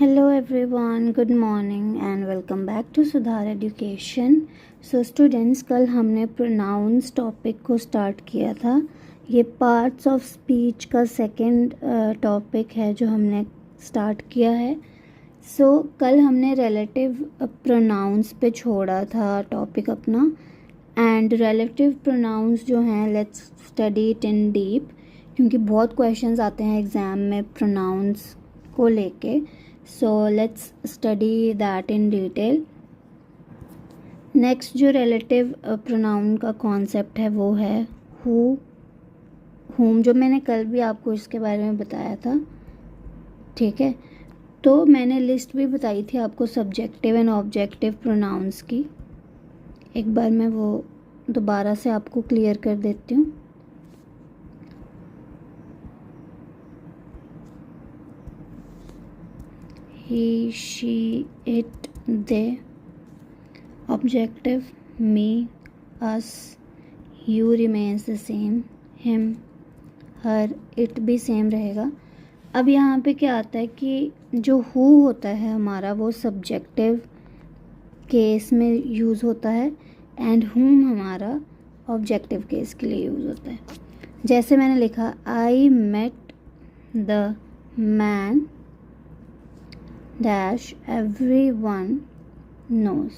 Hello everyone, good morning and welcome back to सुधार education. So students, कल हमने pronounce topic को start किया था। ये पार्ट्स ऑफ स्पीच का सेकंड टॉपिक है जो हमने स्टार्ट किया है। सो कल हमने रिलेटिव प्रोनाउंस पे छोड़ा था टॉपिक अपना, एंड रिलेटिव प्रोनाउंस जो हैं let's study it in deep, क्योंकि बहुत क्वेश्चंस आते हैं एग्ज़ाम में प्रोनाउंस को लेके। So let's study that in detail. Next जो रिलेटिव प्रोनाउन का कॉन्सेप्ट है वो है हु, हुम, जो मैंने कल भी आपको इसके बारे में बताया था। ठीक है, तो मैंने लिस्ट भी बताई थी आपको सब्जेक्टिव एंड ऑब्जेक्टिव प्रोनाउंस की। एक बार मैं वो दोबारा से आपको क्लियर कर देती हूँ। he, she, it, they, objective me, us, you remains the same, him, her, it भी सेम रहेगा। अब यहाँ पे क्या आता है कि जो who होता है हमारा वो सब्जेक्टिव केस में यूज़ होता है एंड whom हमारा ऑब्जेक्टिव केस के लिए यूज़ होता है। जैसे मैंने लिखा I met the man dash everyone knows,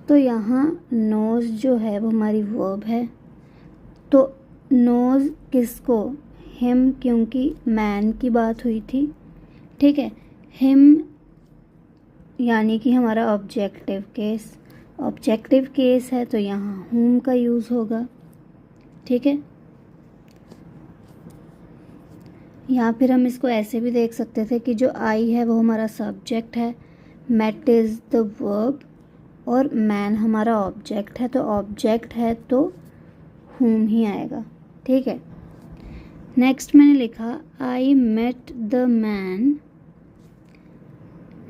तो यहाँ knows जो है वो हमारी वर्ब है। तो knows किसको? him, क्योंकि man की बात हुई थी। ठीक है, him यानी कि हमारा ऑब्जेक्टिव केस, ऑब्जेक्टिव केस है तो यहाँ whom का यूज़ होगा। ठीक है, या फिर हम इसको ऐसे भी देख सकते थे कि जो आई है वो हमारा सब्जेक्ट है, मेट इज़ द वर्ब और मैन हमारा ऑब्जेक्ट है। तो ऑब्जेक्ट है तो हुम ही आएगा। ठीक है, नेक्स्ट मैंने लिखा I met the man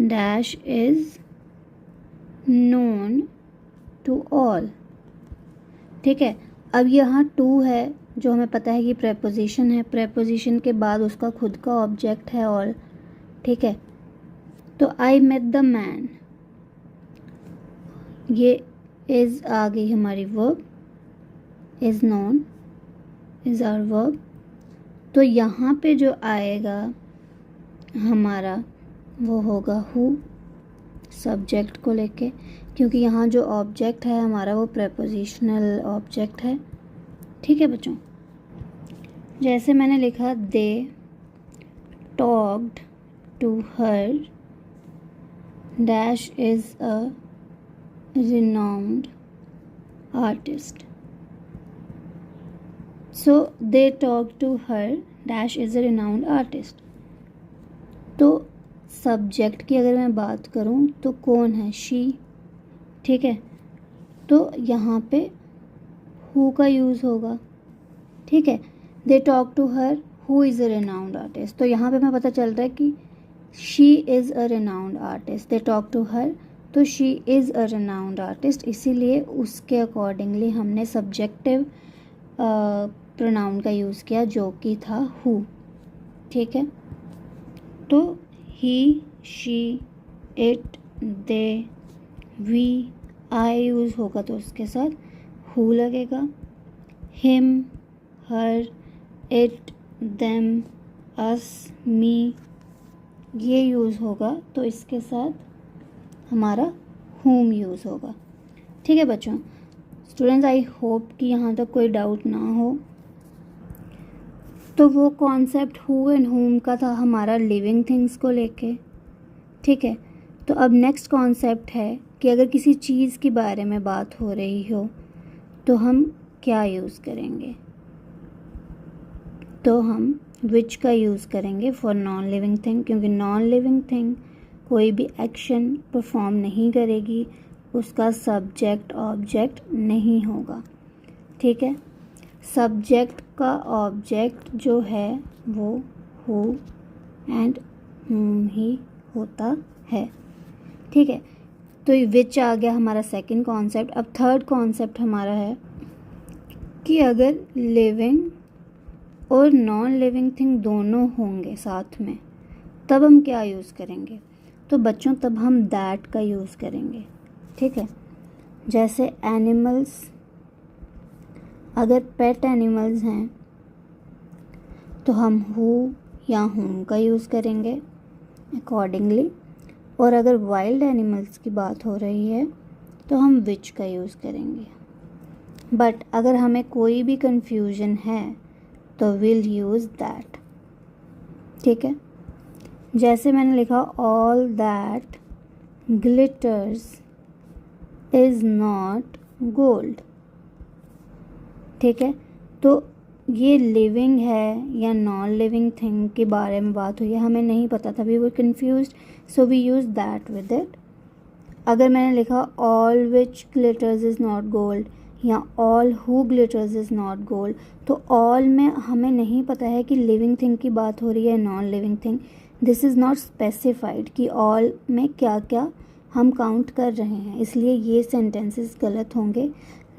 dash is known to all. ठीक है, अब यहाँ टू है जो हमें पता है कि प्रेपोजिशन है, प्रेपोजिशन के बाद उसका खुद का ऑब्जेक्ट है ऑल। ठीक है, तो आई मेट द मैन, ये इज़ आ गई हमारी verb, is known is our verb. तो यहाँ पे जो आएगा हमारा वो होगा हु, सब्जेक्ट को लेके, क्योंकि यहाँ जो ऑब्जेक्ट है हमारा वो प्रेपोजिशनल ऑब्जेक्ट है। ठीक है बच्चों, जैसे मैंने लिखा they talked to her dash is a renowned artist. So they talked to her dash is a renowned artist. तो सब्जेक्ट की अगर मैं बात करूँ तो कौन है? शी। ठीक है, तो यहाँ पे हु का यूज़ होगा। ठीक है, they talk to her who is a renowned artist, तो यहाँ पे हमें पता चल रहा है कि she is a renowned artist. They talk to her, तो she is a renowned artist, इसीलिए उसके अकॉर्डिंगली हमने सब्जेक्टिव प्रोनाउन का यूज़ किया जो कि था हु। ठीक है, तो he, she, it, they, we, I use होगा तो उसके साथ हु लगेगा। Him, her, it, them, us, me, ये यूज़ होगा तो इसके साथ हमारा whom यूज़ होगा। ठीक है बच्चों, स्टूडेंट्स आई होप कि यहाँ तक कोई डाउट ना हो। तो वो कॉन्सेप्ट हु एंड whom का था हमारा लिविंग थिंग्स को लेके। ठीक है, तो अब नेक्स्ट कॉन्सेप्ट है कि अगर किसी चीज़ के बारे में बात हो रही हो तो हम क्या यूज़ करेंगे? तो हम विच का यूज़ करेंगे फॉर नॉन लिविंग थिंग, क्योंकि नॉन लिविंग थिंग कोई भी एक्शन परफॉर्म नहीं करेगी, उसका सब्जेक्ट ऑब्जेक्ट नहीं होगा। ठीक है, सब्जेक्ट का ऑब्जेक्ट जो है वो हु एंड whom ही होता है। ठीक है, तो विच आ गया हमारा सेकंड कॉन्सेप्ट। अब थर्ड कॉन्सेप्ट हमारा है कि अगर लिविंग और नॉन लिविंग थिंग दोनों होंगे साथ में, तब हम क्या यूज़ करेंगे? तो बच्चों तब हम दैट का यूज़ करेंगे, ठीक है। जैसे एनिमल्स, अगर पेट एनिमल्स हैं तो हम हु या हुम का यूज़ करेंगे अकॉर्डिंगली, और अगर वाइल्ड एनिमल्स की बात हो रही है तो हम विच का यूज़ करेंगे। बट अगर हमें कोई भी कंफ्यूजन है तो विल यूज़ दैट, ठीक है। जैसे मैंने लिखा all that glitters is not gold, ठीक है। तो ये लिविंग है या नॉन लिविंग थिंग के बारे में बात हुई है, हमें नहीं पता था, we were confused, so we use that with it. अगर मैंने लिखा all which glitters is not gold या all who glitters is not gold, तो ऑल में हमें नहीं पता है कि लिविंग थिंग की बात हो रही है non living thing, this is not specified कि ऑल में क्या क्या हम काउंट कर रहे हैं, इसलिए ये सेंटेंसेस गलत होंगे।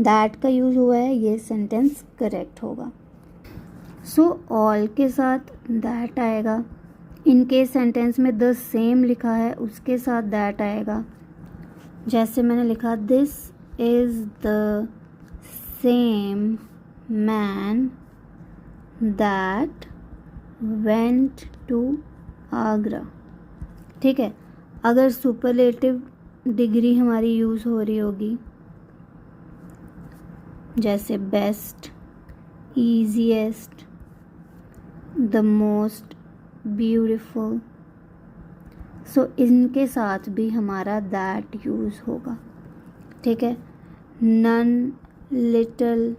दैट का यूज़ हुआ है, ये सेंटेंस करेक्ट होगा। सो ऑल के साथ दैट आएगा, इनके सेंटेंस में द सेम लिखा है उसके साथ दैट आएगा। जैसे मैंने लिखा this is the same man that went to Agra, ठीक है। अगर सुपरलेटिव डिग्री हमारी यूज़ हो रही होगी, जैसे best, easiest, the most beautiful, so इनके साथ भी हमारा दैट यूज़ होगा, ठीक है। नन, लिटिल,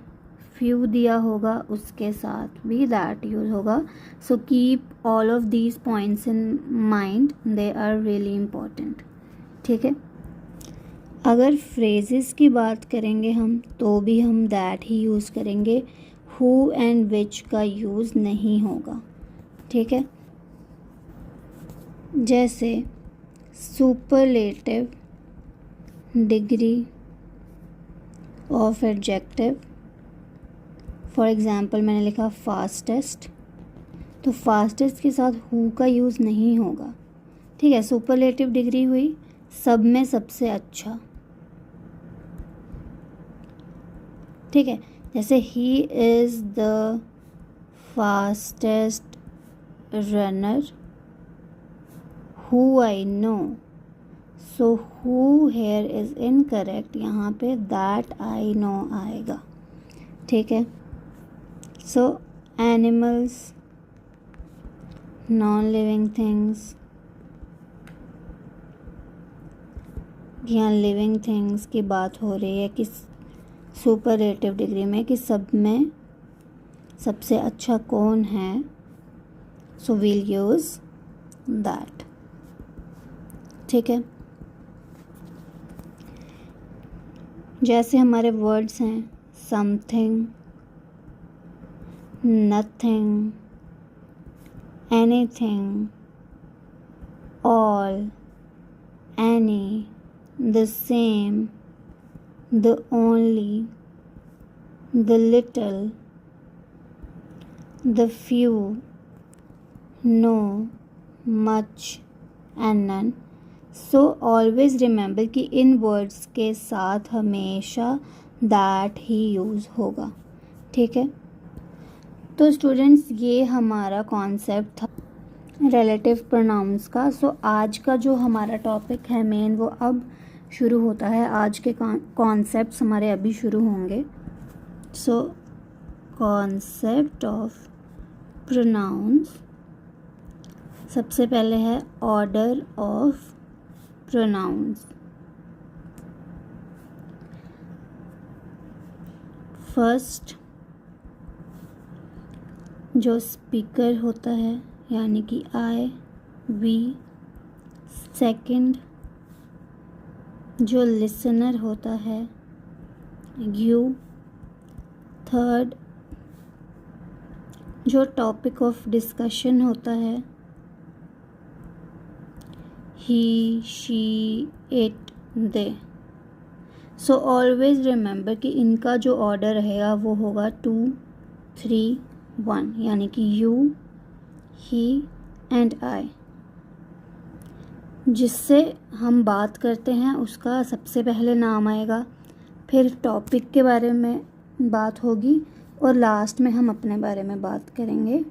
फ्यू दिया होगा उसके साथ भी दैट यूज़ होगा। So keep all of these points in mind, they are really important, ठीक है। अगर फ्रेजेस की बात करेंगे हम तो भी हम दैट ही यूज़ करेंगे, हु एंड विच का यूज़ नहीं होगा, ठीक है। जैसे superlative degree of adjective, for example मैंने लिखा फास्टेस्ट, तो फास्टेस्ट के साथ हु का यूज़ नहीं होगा, ठीक है। सुपरलेटिव डिग्री हुई सब में सबसे अच्छा, ठीक है। जैसे he is the fastest runner who I know, so who here is incorrect, यहाँ पे दैट आई नो आएगा, ठीक है। सो एनिमल्स, नॉन लिविंग थिंग्स या लिविंग थिंग्स की बात हो रही है कि सुपरलेटिव डिग्री में कि सब में सबसे अच्छा कौन है, सो वील यूज़ दैट, ठीक है। जैसे हमारे वर्ड्स हैं something, nothing, anything, all, any, the same, the only, the little, the few, no, much and none. So always remember कि इन वर्ड्स के साथ हमेशा that ही यूज़ होगा, ठीक है। तो स्टूडेंट्स ये हमारा कॉन्सेप्ट था रिलेटिव प्रोनाउंस का। सो आज का जो हमारा टॉपिक है मेन वो अब शुरू होता है, आज के कॉन्सेप्ट्स हमारे अभी शुरू होंगे। सो कॉन्सेप्ट ऑफ प्रोनाउंस, सबसे पहले है ऑर्डर ऑफ प्रोनाउंस। फर्स्ट जो स्पीकर होता है यानी कि आई, वी। सेकंड जो लिसनर होता है यू। थर्ड जो टॉपिक ऑफ डिस्कशन होता है he, she, it, they. So always remember कि इनका जो ऑर्डर रहेगा वो होगा 2, 3, वन, यानी कि यू, ही एंड आई। जिससे हम बात करते हैं उसका सबसे पहले नाम आएगा, फिर टॉपिक के बारे में बात होगी और लास्ट में हम अपने बारे में बात करेंगे।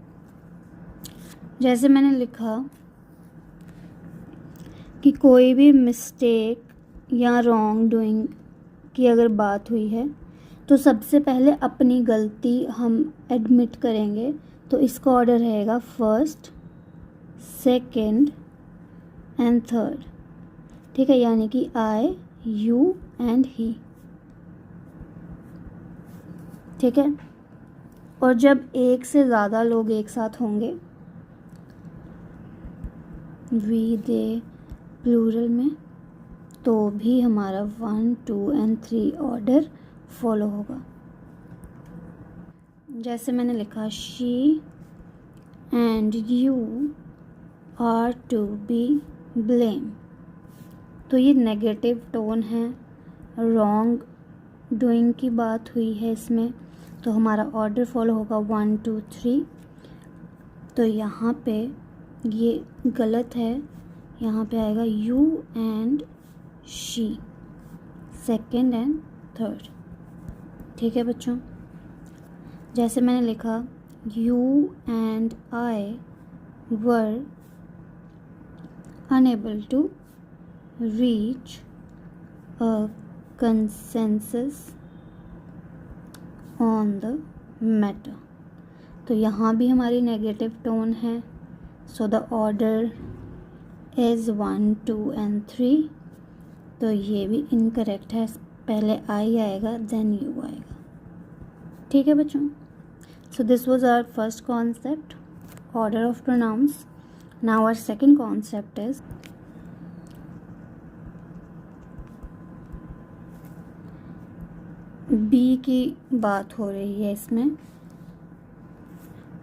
जैसे मैंने लिखा कि कोई भी मिस्टेक या रॉन्ग डूइंग की अगर बात हुई है तो सबसे पहले अपनी गलती हम एडमिट करेंगे, तो इसका ऑर्डर रहेगा फर्स्ट, सेकंड एंड थर्ड। ठीक है, यानी कि आई, यू एंड ही। ठीक है, और जब एक से ज़्यादा लोग एक साथ होंगे, वी, दे, प्लूरल में, तो भी हमारा 1, 2 एंड 3 ऑर्डर फॉलो होगा। जैसे मैंने लिखा she and you are to be blame, तो ये नेगेटिव टोन है, रॉन्ग डूइंग की बात हुई है इसमें, तो हमारा ऑर्डर फॉलो होगा 1, 2, 3। तो यहाँ पे ये गलत है, यहाँ पे आएगा you and she, second and third. ठीक है बच्चों, जैसे मैंने लिखा you and I were unable to reach a consensus on the matter, तो यहाँ भी हमारी नेगेटिव टोन है, so the order is 1, 2 and 3। तो ये भी इनकरेक्ट है, पहले आई आएगा देन यू आएगा। ठीक है बच्चों, so this was our first concept, order of pronouns. Now our second concept is be की बात हो रही है इसमें।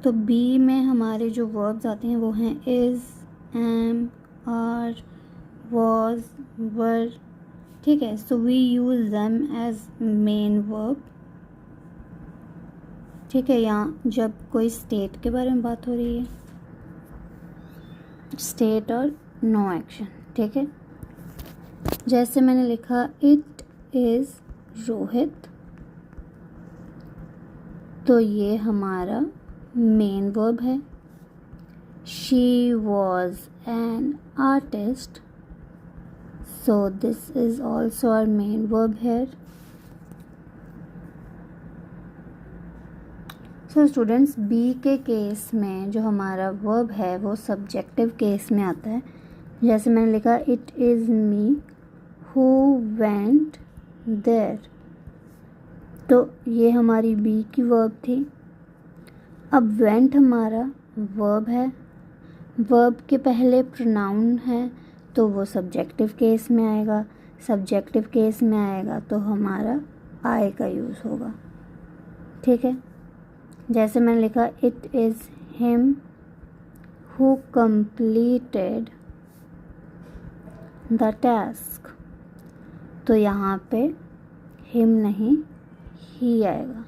तो बी में हमारे जो वर्ब्स आते हैं वो हैं is, am, are, was, were. ठीक है, so we use them as main verb. ठीक है, यहाँ जब कोई स्टेट के बारे में बात हो रही है, स्टेट और नो एक्शन। ठीक है, जैसे मैंने लिखा इट इज़ रोहित, तो ये हमारा मेन वर्ब है। She was an artist, so this is also our main verb here. So students, B के केस में जो हमारा verb है वो सब्जेक्टिव केस में आता है। जैसे मैंने लिखा it is me who went there, तो ये हमारी B की verb थी। अब went हमारा verb है, verb के पहले pronoun है तो वो सब्जेक्टिव केस में आएगा, सब्जेक्टिव केस में आएगा तो हमारा आई का यूज़ होगा। ठीक है, जैसे मैंने लिखा it is him who completed the task, तो यहाँ पे हिम नहीं ही आएगा।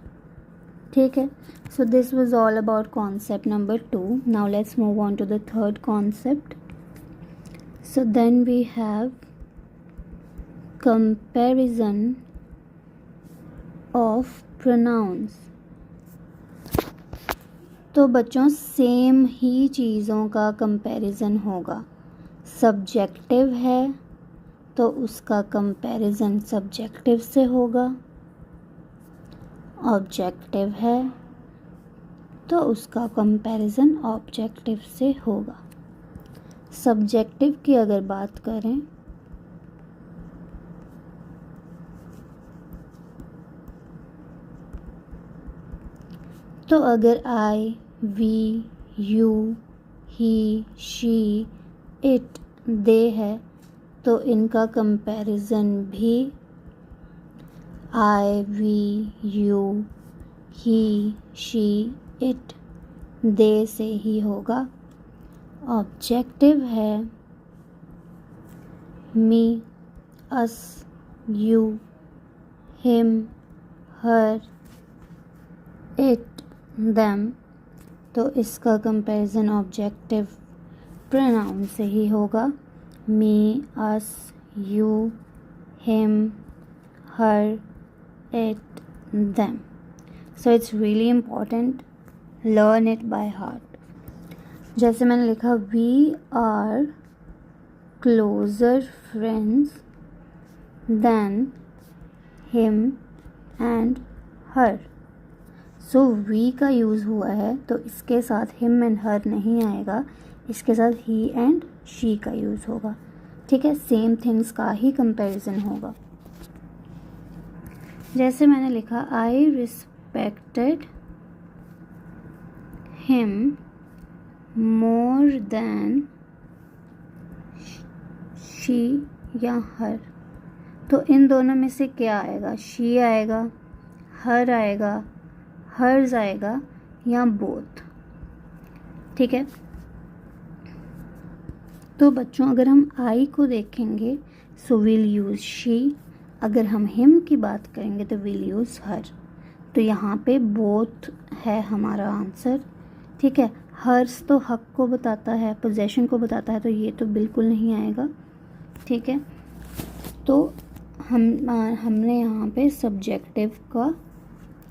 ठीक है, so this was all about concept number 2। Now let's move on to the third concept. So then we have comparison of pronouns। तो बच्चों सेम ही चीज़ों का कंपैरिजन होगा। सब्जेक्टिव है तो उसका कंपैरिजन सब्जेक्टिव से होगा, ऑब्जेक्टिव है तो उसका कंपैरिजन ऑब्जेक्टिव से होगा। सब्जेक्टिव की अगर बात करें तो अगर I, we, you, he, she, it, they है तो इनका कंपैरिजन भी I, we, you, he, she, it, they से ही होगा। ऑब्जेक्टिव है me, us, you, him, her, it, them, तो इसका कंपैरिजन ऑब्जेक्टिव प्रोनाउन से ही होगा। Me, us, you, him, her, it, them. So it's really important, learn it by heart. जैसे मैंने लिखा we are closer friends than him and her. So we का use हुआ है तो इसके साथ हिम एंड हर नहीं आएगा, इसके साथ ही एंड शी का यूज़ होगा। ठीक है, सेम थिंग्स का ही कंपैरिजन होगा। जैसे मैंने लिखा I respected him more than she या हर। तो इन दोनों में से क्या आएगा? शी आएगा, हर आएगा, हर्ज आएगा या बोथ। ठीक है, तो बच्चों अगर हम आई को देखेंगे सो विल यूज़ शी, अगर हम हिम की बात करेंगे तो विल यूज़ हर। तो यहाँ पे बोथ है हमारा आंसर। ठीक है, हर्स तो हक को बताता है, पोजेशन को बताता है, तो ये तो बिल्कुल नहीं आएगा। ठीक है, तो हमने यहाँ पे सब्जेक्टिव का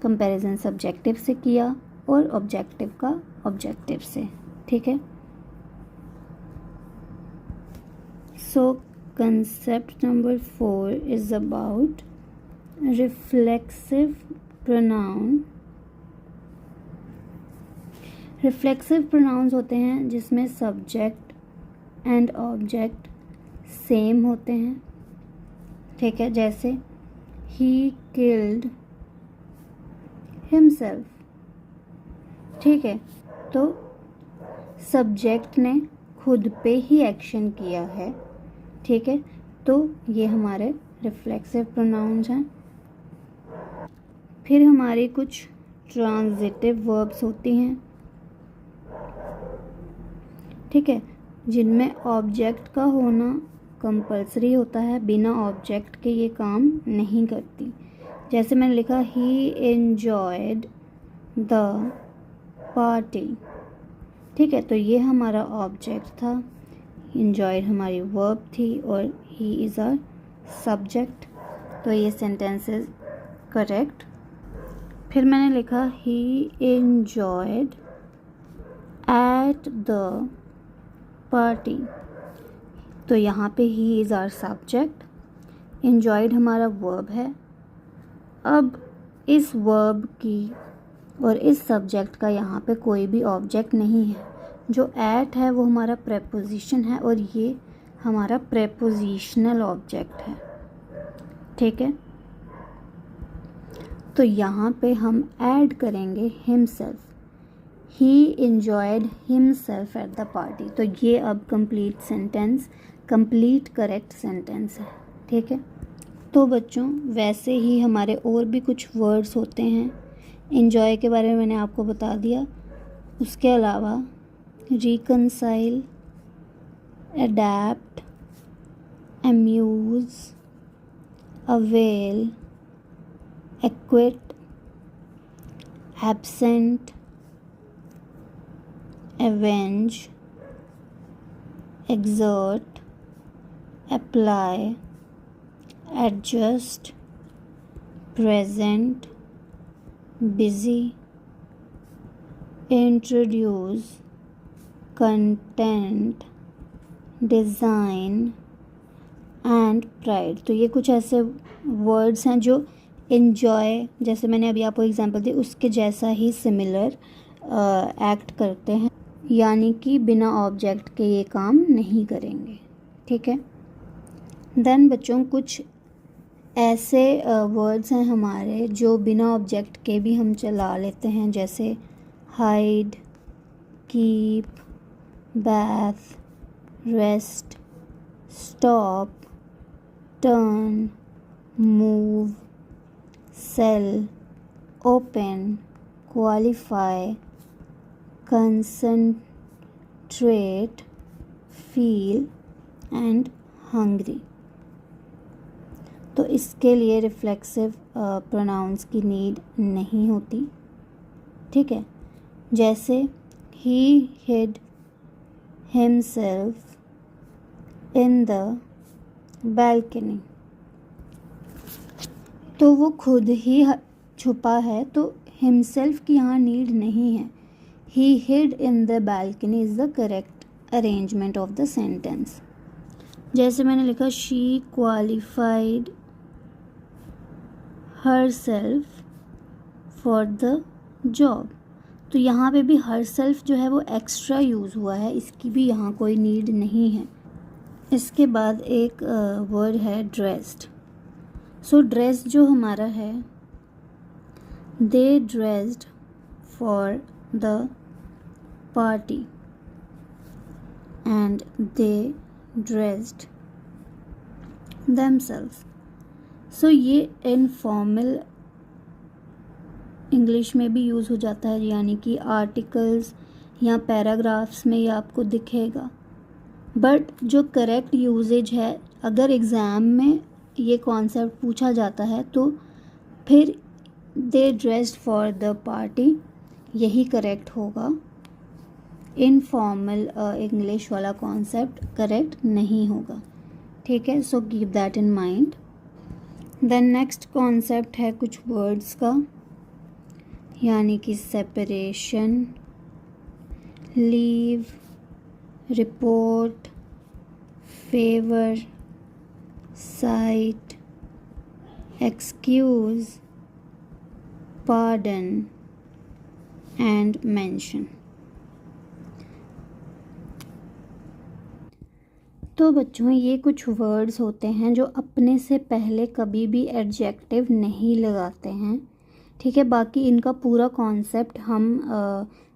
कंपैरिजन सब्जेक्टिव से किया और ऑब्जेक्टिव का ऑब्जेक्टिव से। ठीक है, सो concept number 4 is about reflexive pronoun। Reflexive pronouns होते हैं जिसमें सब्जेक्ट एंड ऑब्जेक्ट सेम होते हैं। ठीक है, जैसे ही किल्ड हिमसेल्फ। ठीक है, तो सब्जेक्ट ने खुद पे ही एक्शन किया है। ठीक है, तो ये हमारे रिफ्लेक्सिव प्रोनाउंस हैं। फिर हमारी कुछ ट्रांजिटिव वर्ब्स होती हैं। ठीक है, जिनमें ऑब्जेक्ट का होना कंपल्सरी होता है, बिना ऑब्जेक्ट के ये काम नहीं करती। जैसे मैंने लिखा ही एन्जॉयड द पार्टी। ठीक है, तो ये हमारा ऑब्जेक्ट था, enjoyed हमारी वर्ब थी और he is our subject, तो ये सेंटेंस इज करेक्ट। फिर मैंने लिखा he enjoyed at the party, तो यहाँ पे he is our subject, enjoyed हमारा वर्ब है। अब इस वर्ब की और इस सब्जेक्ट का यहाँ पे कोई भी ऑब्जेक्ट नहीं है, जो एट है वो हमारा प्रेपोजिशन है और ये हमारा प्रेपोजिशनल ऑब्जेक्ट है। ठीक है, तो यहाँ पे हम ऐड करेंगे himself, he enjoyed himself at the party. तो ये अब complete sentence, complete correct sentence है। ठीक है, तो बच्चों वैसे ही हमारे और भी कुछ वर्ड्स होते हैं। इंजॉय के बारे में मैंने आपको बता दिया, उसके अलावा reconcile, adapt, amuse, avail, acquit, absent, avenge, exert, apply, adjust, present, busy, introduce, content, design and pride. तो ये कुछ ऐसे वर्ड्स हैं जो इन्जॉय, जैसे मैंने अभी आपको एग्जांपल दी, उसके जैसा ही सिमिलर एक्ट करते हैं, यानी कि बिना ऑब्जेक्ट के ये काम नहीं करेंगे। ठीक है, देन बच्चों कुछ ऐसे वर्ड्स हैं हमारे जो बिना ऑब्जेक्ट के भी हम चला लेते हैं, जैसे hide, keep, bath, rest, stop, turn, move, sell, open, qualify, concentrate, feel and hungry। तो इसके लिए रिफ्लेक्सिव प्रोनाउंस की नीड नहीं होती। ठीक है, जैसे he hid himself in the balcony. तो वो खुद ही छुपा है, तो himself की यहाँ नीड नहीं है. He hid in the balcony is the correct arrangement of the sentence. जैसे मैंने लिखा she qualified herself for the job, तो यहाँ पे भी herself जो है वो एक्स्ट्रा यूज़ हुआ है, इसकी भी यहाँ कोई नीड नहीं है. इसके बाद एक वर्ड है dressed. सो ड्रेस जो हमारा है, they dressed for the party and they dressed themselves. सो ये इनफॉर्मल इंग्लिश में भी यूज़ हो जाता है, यानी कि आर्टिकल्स या पैराग्राफ्स में ये आपको दिखेगा. बट जो करेक्ट यूजेज है, अगर एग्ज़ाम में ये कॉन्सेप्ट पूछा जाता है तो फिर they dressed for the party यही करेक्ट होगा. इनफॉर्मल इंग्लिश वाला कॉन्सेप्ट करेक्ट नहीं होगा. ठीक है, so keep that in mind. Then next concept है कुछ वर्ड्स का, यानी कि separation, leave, report, favour, sight, excuse, pardon and mention. तो बच्चों, ये कुछ वर्ड्स होते हैं जो अपने से पहले कभी भी एडजेक्टिव नहीं लगाते हैं. ठीक है, बाकी इनका पूरा कॉन्सेप्ट हम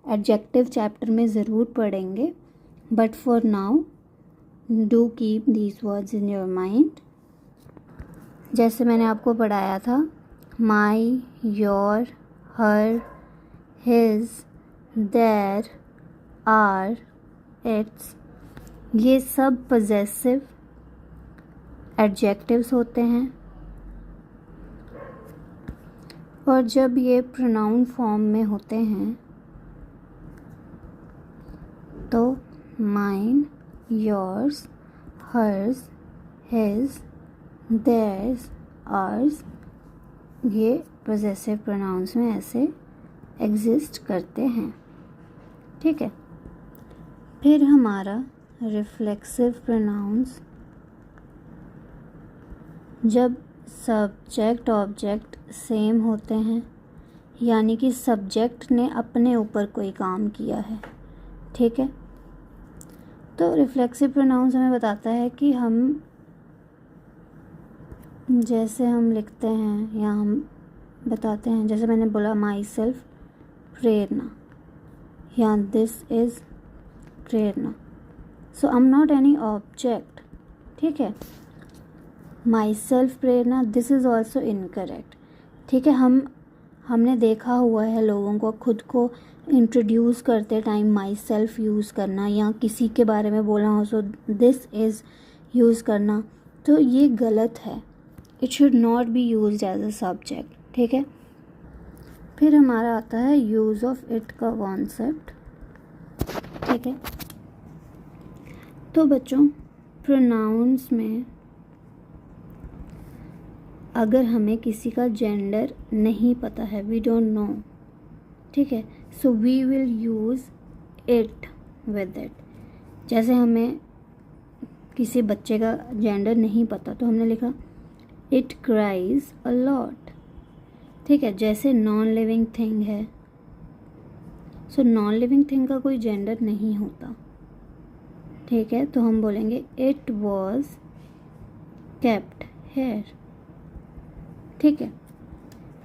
एडजेक्टिव चैप्टर में ज़रूर पढ़ेंगे. But for now do keep these words in your mind. जैसे मैंने आपको पढ़ाया था, my, your, her, his, their, our, its, ये सब पजेसिव एडजेक्टिव्स होते हैं. और जब ये प्रोनाउन फॉर्म में होते हैं तो mine, yours, hers, his, theirs, ours, ये पजेसिव प्रोनाउंस में ऐसे एग्जिस्ट करते हैं. ठीक है, फिर हमारा रिफ्लेक्सिव प्रोनाउंस, जब सब्जेक्ट ऑब्जेक्ट सेम होते हैं, यानी कि सब्जेक्ट ने अपने ऊपर कोई काम किया है. ठीक है, तो रिफ्लेक्सिव प्रोनाउंस हमें बताता है कि हम जैसे हम लिखते हैं या हम बताते हैं, जैसे मैंने बोला माई सेल्फ प्रेरणा, या this is Prerna. So I am not any object. ठीक है, my self Prerna, this is also incorrect. ठीक है, हमने देखा हुआ है लोगों को खुद को इंट्रोड्यूस करते टाइम माई सेल्फ यूज़ करना, या किसी के बारे में बोलना हो सो दिस इज़ यूज़ करना, तो ये गलत है. It should not be used as a subject. ठीक है, फिर हमारा आता है यूज़ ऑफ इट का कॉन्सेप्ट. ठीक है, तो बच्चों, प्रोनाउंस में अगर हमें किसी का जेंडर नहीं पता है, वी डोंट नो, ठीक है, so we will use it with it. जैसे हमें किसी बच्चे का जेंडर नहीं पता तो हमने लिखा इट क्राइज अ लॉट. ठीक है, जैसे नॉन लिविंग थिंग है, सो नॉन लिविंग थिंग का कोई जेंडर नहीं होता. ठीक है, तो हम बोलेंगे इट वॉज केप्ट हेयर. ठीक है,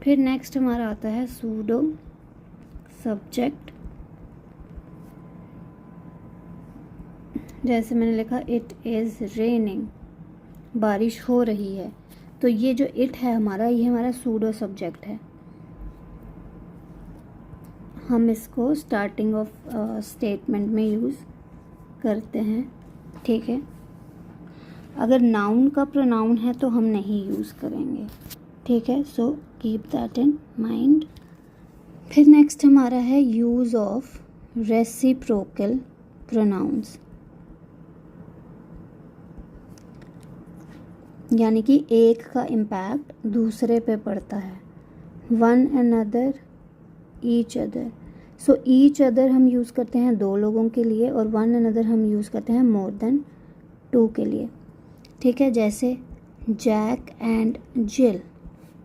फिर नेक्स्ट हमारा आता है सूडो सब्जेक्ट. जैसे मैंने लिखा इट इज़ रेनिंग, बारिश हो रही है, तो ये जो इट है हमारा, ये हमारा सूडो सब्जेक्ट है. हम इसको स्टार्टिंग ऑफ स्टेटमेंट में यूज़ करते हैं. ठीक है, अगर नाउन का प्रोनाउन है तो हम नहीं यूज़ करेंगे. ठीक है, so keep that in mind. फिर नेक्स्ट हमारा है यूज़ ऑफ रेसिप्रोकल प्रोनाउंस, यानी कि एक का इम्पैक्ट दूसरे पे पड़ता है। One another, each other. So each other हम यूज़ करते हैं दो लोगों के लिए और वन अनदर हम यूज़ करते हैं मोर देन टू के लिए। ठीक है, जैसे Jack and Jill,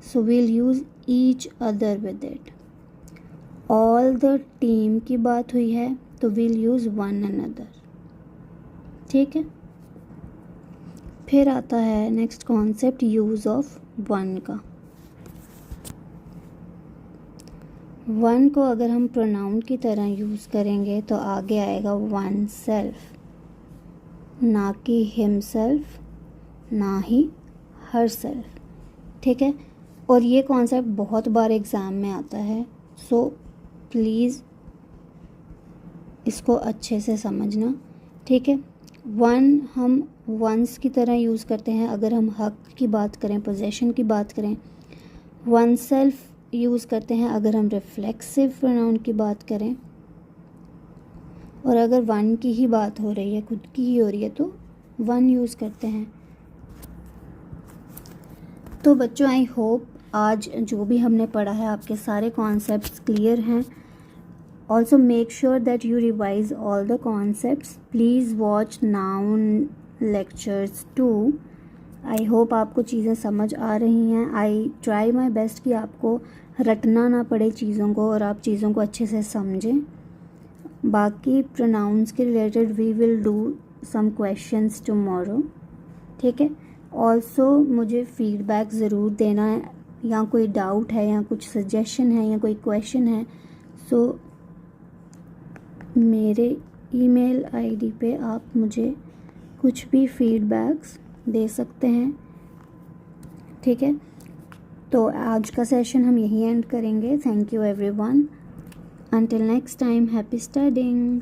so we'll use each other with it. All the team की बात हुई है तो वील यूज़ वन अनदर। ठीक है, फिर आता है next concept use of one का। वन को अगर हम प्रोनाउन की तरह यूज़ करेंगे तो आगे आएगा वन सेल्फ, ना कि हिमसेल्फ, ना ही हर सेल्फ। ठीक है, और ये कॉन्सेप्ट बहुत बार एग्ज़ाम में आता है, सो प्लीज़ इसको अच्छे से समझना। ठीक है, वन हम वंस की तरह यूज़ करते हैं अगर हम हक की बात करें, पोजेशन की बात करें। वन सेल्फ यूज़ करते हैं अगर हम रिफ्लेक्सिव प्रोनाउन की बात करें, और अगर वन की ही बात हो रही है, खुद की ही हो रही है, तो वन यूज़ करते हैं। तो बच्चों, आई होप आज जो भी हमने पढ़ा है आपके सारे कॉन्सेप्ट्स क्लियर हैं। Also make sure that you revise all the concepts. Please watch known lectures too. I hope आपको चीज़ें समझ आ रही हैं। आई ट्राई माई बेस्ट कि आपको रटना ना पड़े चीज़ों को और आप चीज़ों को अच्छे से समझें। बाकी प्रोनाउंस के related we will do some questions tomorrow. ठीक है, ऑल्सो मुझे फीडबैक ज़रूर देना है, या कोई डाउट है या कुछ सजेशन है या कोई क्वेश्चन है, सो मेरे ईमेल आईडी पे आप मुझे कुछ भी फीडबैक्स दे सकते हैं। ठीक है, तो आज का सेशन हम यहीं एंड करेंगे। Thank you everyone. Until next time, happy studying.